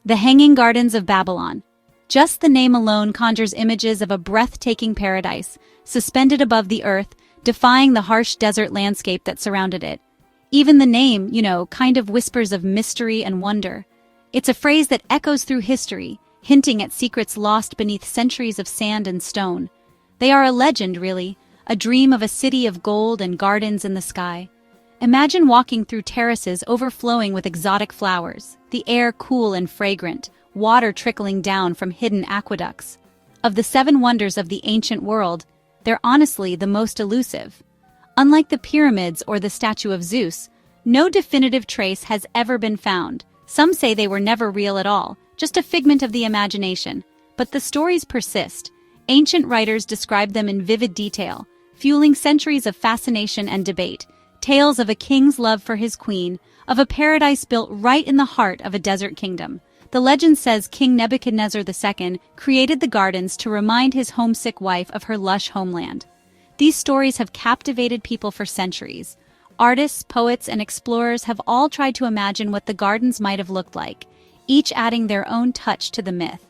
The Hanging Gardens of Babylon. Just the name alone conjures images of a breathtaking paradise, suspended above the earth, defying the harsh desert landscape that surrounded it. Even the name, kind of whispers of mystery and wonder. It's a phrase that echoes through history, hinting at secrets lost beneath centuries of sand and stone. They are a legend, really, a dream of a city of gold and gardens in the sky. Imagine walking through terraces overflowing with exotic flowers, the air cool and fragrant, water trickling down from hidden aqueducts. Of the seven wonders of the ancient world, they're honestly the most elusive. Unlike the pyramids or the statue of Zeus, no definitive trace has ever been found. Some say they were never real at all, just a figment of the imagination. But the stories persist. Ancient writers describe them in vivid detail, fueling centuries of fascination and debate. Tales of a king's love for his queen, of a paradise built right in the heart of a desert kingdom. The legend says King Nebuchadnezzar II created the gardens to remind his homesick wife of her lush homeland. These stories have captivated people for centuries. Artists, poets, and explorers have all tried to imagine what the gardens might have looked like, each adding their own touch to the myth.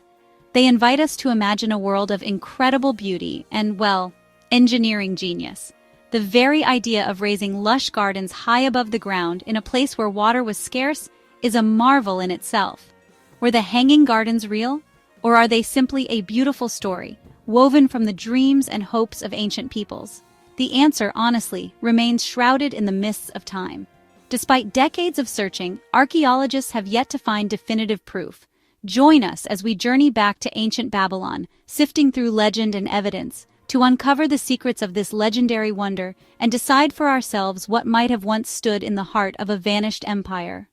They invite us to imagine a world of incredible beauty and, well, engineering genius. The very idea of raising lush gardens high above the ground in a place where water was scarce is a marvel in itself. Were the Hanging Gardens real? Or are they simply a beautiful story, woven from the dreams and hopes of ancient peoples? The answer, honestly, remains shrouded in the mists of time. Despite decades of searching, archaeologists have yet to find definitive proof. Join us as we journey back to ancient Babylon, sifting through legend and evidence, to uncover the secrets of this legendary wonder and decide for ourselves what might have once stood in the heart of a vanished empire.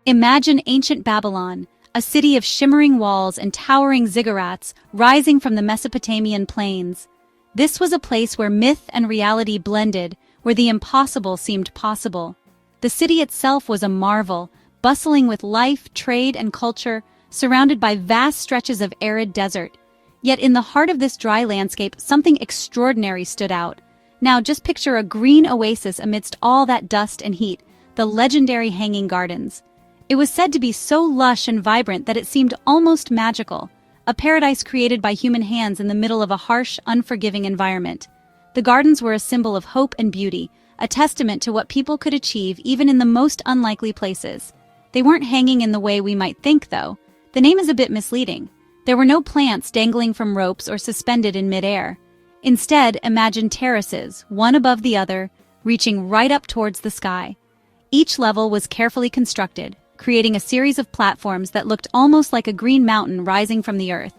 Imagine ancient Babylon, a city of shimmering walls and towering ziggurats rising from the Mesopotamian plains. This was a place where myth and reality blended, where the impossible seemed possible. The city itself was a marvel, bustling with life, trade, and culture, surrounded by vast stretches of arid desert. Yet in the heart of this dry landscape, something extraordinary stood out. Now just picture a green oasis amidst all that dust and heat, the legendary Hanging Gardens. It was said to be so lush and vibrant that it seemed almost magical, a paradise created by human hands in the middle of a harsh, unforgiving environment. The gardens were a symbol of hope and beauty, a testament to what people could achieve even in the most unlikely places. They weren't hanging in the way we might think, though. The name is a bit misleading. There were no plants dangling from ropes or suspended in midair. Instead, imagine terraces, one above the other, reaching right up towards the sky. Each level was carefully constructed, creating a series of platforms that looked almost like a green mountain rising from the earth.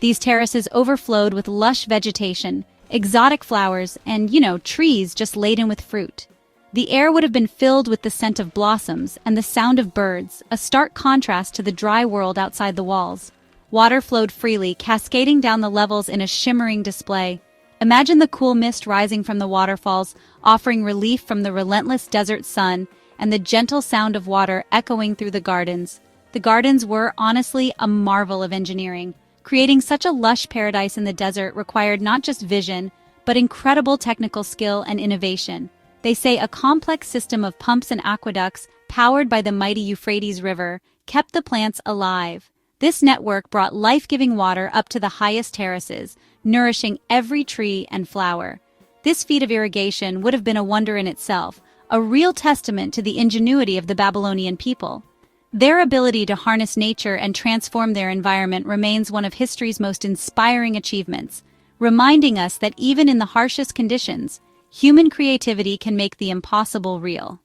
These terraces overflowed with lush vegetation, exotic flowers, and, trees just laden with fruit. The air would have been filled with the scent of blossoms and the sound of birds, a stark contrast to the dry world outside the walls. Water flowed freely, cascading down the levels in a shimmering display. Imagine the cool mist rising from the waterfalls, offering relief from the relentless desert sun, and the gentle sound of water echoing through the gardens. The gardens were, honestly, a marvel of engineering. Creating such a lush paradise in the desert required not just vision, but incredible technical skill and innovation. They say a complex system of pumps and aqueducts, powered by the mighty Euphrates River, kept the plants alive. This network brought life-giving water up to the highest terraces, nourishing every tree and flower. This feat of irrigation would have been a wonder in itself, a real testament to the ingenuity of the Babylonian people. Their ability to harness nature and transform their environment remains one of history's most inspiring achievements, reminding us that even in the harshest conditions, human creativity can make the impossible real.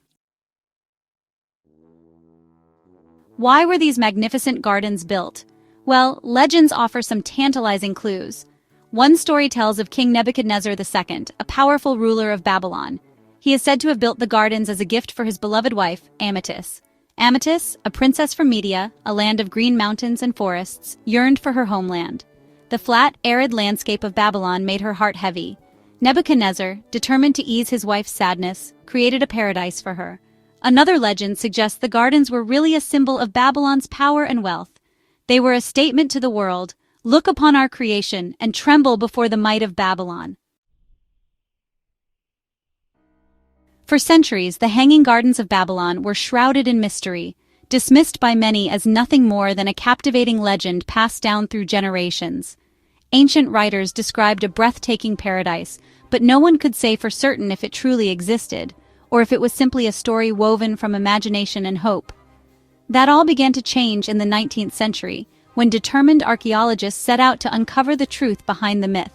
Why were these magnificent gardens built? Well, legends offer some tantalizing clues. One story tells of King Nebuchadnezzar II, a powerful ruler of Babylon. He is said to have built the gardens as a gift for his beloved wife, Amytis. Amytis, a princess from Media, a land of green mountains and forests, yearned for her homeland. The flat, arid landscape of Babylon made her heart heavy. Nebuchadnezzar, determined to ease his wife's sadness, created a paradise for her. Another legend suggests the gardens were really a symbol of Babylon's power and wealth. They were a statement to the world, "Look upon our creation and tremble before the might of Babylon." For centuries, the Hanging Gardens of Babylon were shrouded in mystery, dismissed by many as nothing more than a captivating legend passed down through generations. Ancient writers described a breathtaking paradise, but no one could say for certain if it truly existed, or if it was simply a story woven from imagination and hope. That all began to change in the 19th century, when determined archaeologists set out to uncover the truth behind the myth.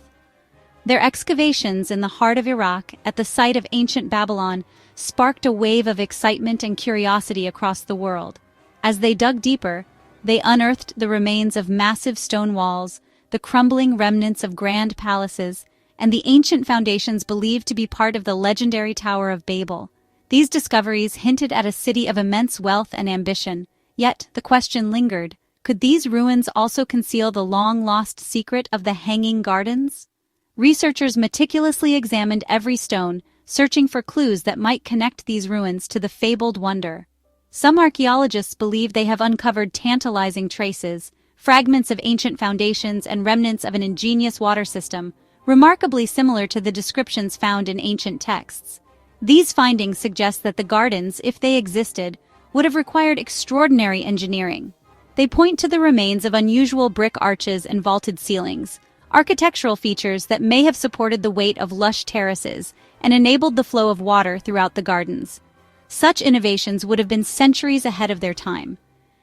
Their excavations in the heart of Iraq, at the site of ancient Babylon, sparked a wave of excitement and curiosity across the world. As they dug deeper, they unearthed the remains of massive stone walls, the crumbling remnants of grand palaces, and the ancient foundations believed to be part of the legendary Tower of Babel. These discoveries hinted at a city of immense wealth and ambition, yet the question lingered: could these ruins also conceal the long-lost secret of the Hanging Gardens? Researchers meticulously examined every stone, searching for clues that might connect these ruins to the fabled wonder. Some archaeologists believe they have uncovered tantalizing traces, fragments of ancient foundations and remnants of an ingenious water system, remarkably similar to the descriptions found in ancient texts. These findings suggest that the gardens, if they existed, would have required extraordinary engineering. They point to the remains of unusual brick arches and vaulted ceilings, architectural features that may have supported the weight of lush terraces and enabled the flow of water throughout the gardens. Such innovations would have been centuries ahead of their time.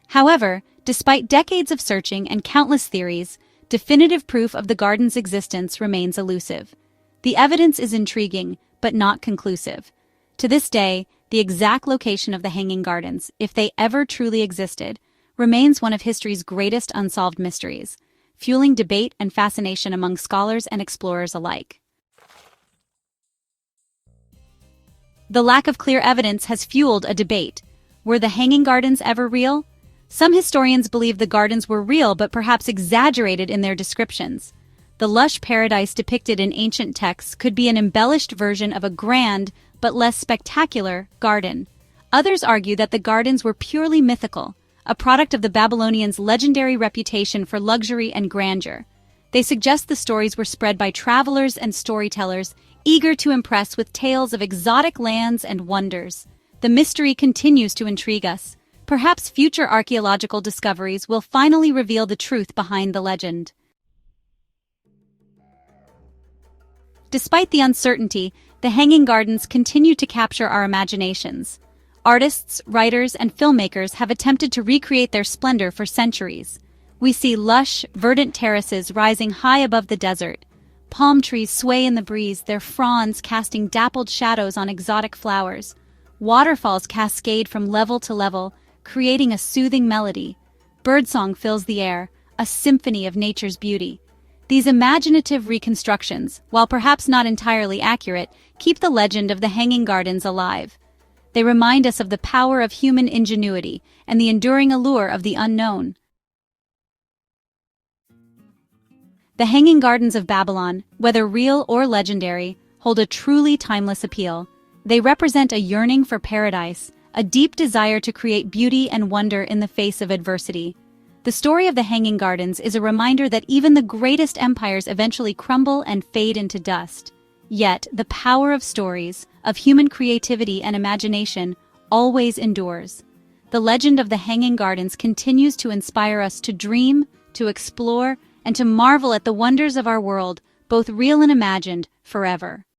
However, despite decades of searching and countless theories, definitive proof of the garden's existence remains elusive. The evidence is intriguing, but not conclusive. To this day, the exact location of the Hanging Gardens, if they ever truly existed, remains one of history's greatest unsolved mysteries, fueling debate and fascination among scholars and explorers alike. The lack of clear evidence has fueled a debate. Were the Hanging Gardens ever real? Some historians believe the gardens were real but perhaps exaggerated in their descriptions. The lush paradise depicted in ancient texts could be an embellished version of a grand, but less spectacular, garden. Others argue that the gardens were purely mythical, a product of the Babylonians' legendary reputation for luxury and grandeur. They suggest the stories were spread by travelers and storytellers, eager to impress with tales of exotic lands and wonders. The mystery continues to intrigue us. Perhaps future archaeological discoveries will finally reveal the truth behind the legend. Despite the uncertainty, the Hanging Gardens continue to capture our imaginations. Artists, writers, and filmmakers have attempted to recreate their splendor for centuries. We see lush, verdant terraces rising high above the desert. Palm trees sway in the breeze, their fronds casting dappled shadows on exotic flowers. Waterfalls cascade from level to level, creating a soothing melody. Birdsong fills the air, a symphony of nature's beauty. These imaginative reconstructions, while perhaps not entirely accurate, keep the legend of the Hanging Gardens alive. They remind us of the power of human ingenuity and the enduring allure of the unknown. The Hanging Gardens of Babylon, whether real or legendary, hold a truly timeless appeal. They represent a yearning for paradise, a deep desire to create beauty and wonder in the face of adversity. The story of the Hanging Gardens is a reminder that even the greatest empires eventually crumble and fade into dust. Yet, the power of stories, of human creativity and imagination, always endures. The legend of the Hanging Gardens continues to inspire us to dream, to explore, and to marvel at the wonders of our world, both real and imagined, forever.